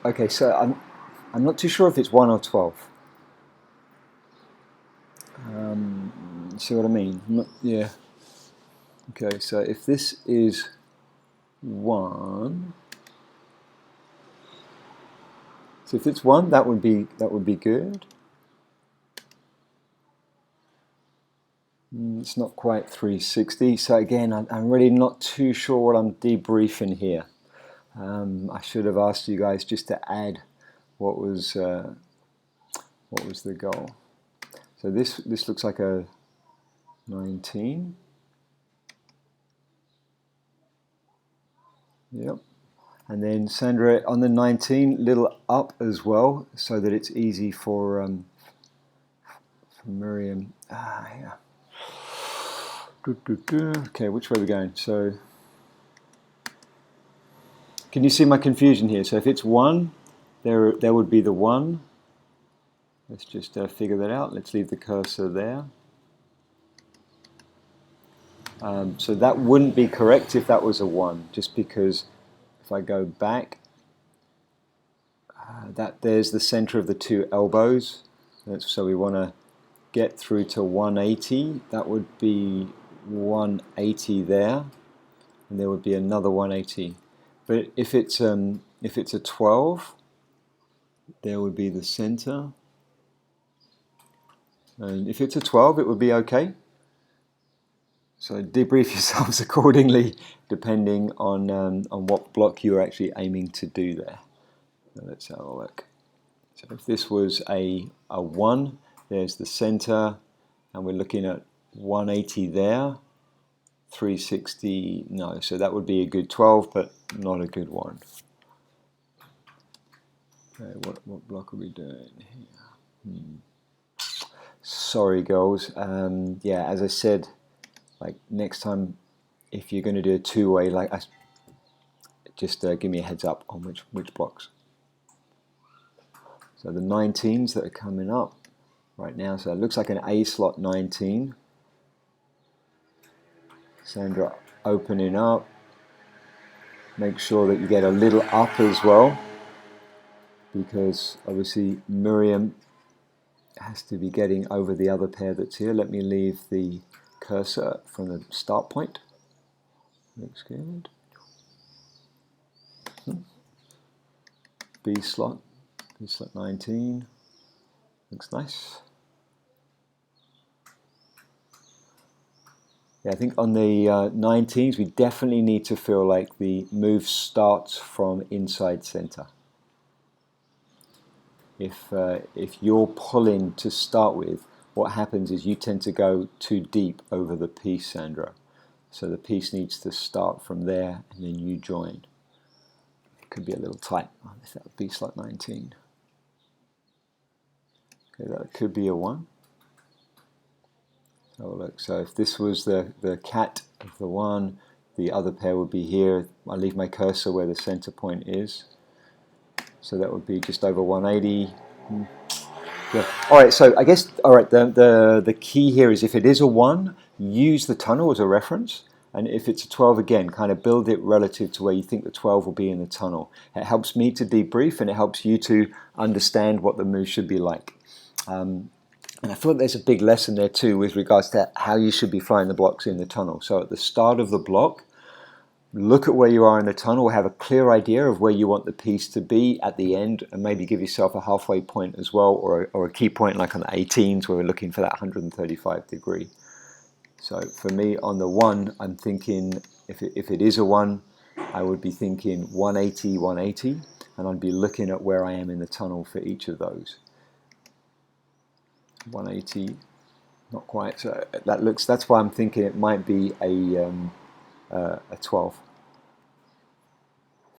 Okay, so I'm not too sure if it's 1 or 12. See what I mean? Yeah. Okay, so if this is 1, so if it's 1, that would be good. It's not quite 360. So again, I'm really not too sure what I'm debriefing here. I should have asked you guys just to add what was the goal. So this looks like a 19. Yep. And then Sandra, on the 19, little up as well, so that it's easy for Miriam. Yeah. Okay, which way are we going? So, can you see my confusion here? So if it's 1, there would be the 1. Let's just figure that out. Let's leave the cursor there. So that wouldn't be correct if that was a 1, just because if I go back, there's the center of the two elbows. So we want to get through to 180. That would be 180 there, and there would be another 180. But if it's a 12, there would be the center. And if it's a 12, it would be okay. So debrief yourselves accordingly, depending on what block you're actually aiming to do there. So let's have a look. So if this was a 1, there's the center, and we're looking at 180 there. 360, no, so that would be a good 12, but not a good 1. Okay, what block are we doing here? Sorry, girls. Yeah, as I said, like next time, if you're going to do a two-way, like just give me a heads up on which blocks. So the 19s that are coming up right now. So it looks like an A slot 19. Sandra opening up. Make sure that you get a little up as well, because obviously Miriam has to be getting over the other pair that's here. Let me leave the cursor from the start point. Looks good. B slot 19. Looks nice. Yeah, I think on the 19s, we definitely need to feel like the move starts from inside center. If you're pulling to start with, what happens is you tend to go too deep over the piece, Sandra. So the piece needs to start from there, and then you join. It could be a little tight. That would be slot 19. Okay, that could be a 1. So look, so if this was the cat of the 1, the other pair would be here. I leave my cursor where the center point is. So that would be just over 180. Yeah. All right, so I guess, all right, the key here is if it is a 1, use the tunnel as a reference. And if it's a 12, again, kind of build it relative to where you think the 12 will be in the tunnel. It helps me to debrief, and it helps you to understand what the move should be like. And I feel like there's a big lesson there too with regards to how you should be flying the blocks in the tunnel. So at the start of the block, look at where you are in the tunnel, have a clear idea of where you want the piece to be at the end, and maybe give yourself a halfway point as well, or a key point like on the 18s where we're looking for that 135 degree. So for me on the 1, I'm thinking if it is a 1, I would be thinking 180, 180, and I'd be looking at where I am in the tunnel for each of those. 180, not quite. So that's why I'm thinking it might be a 12.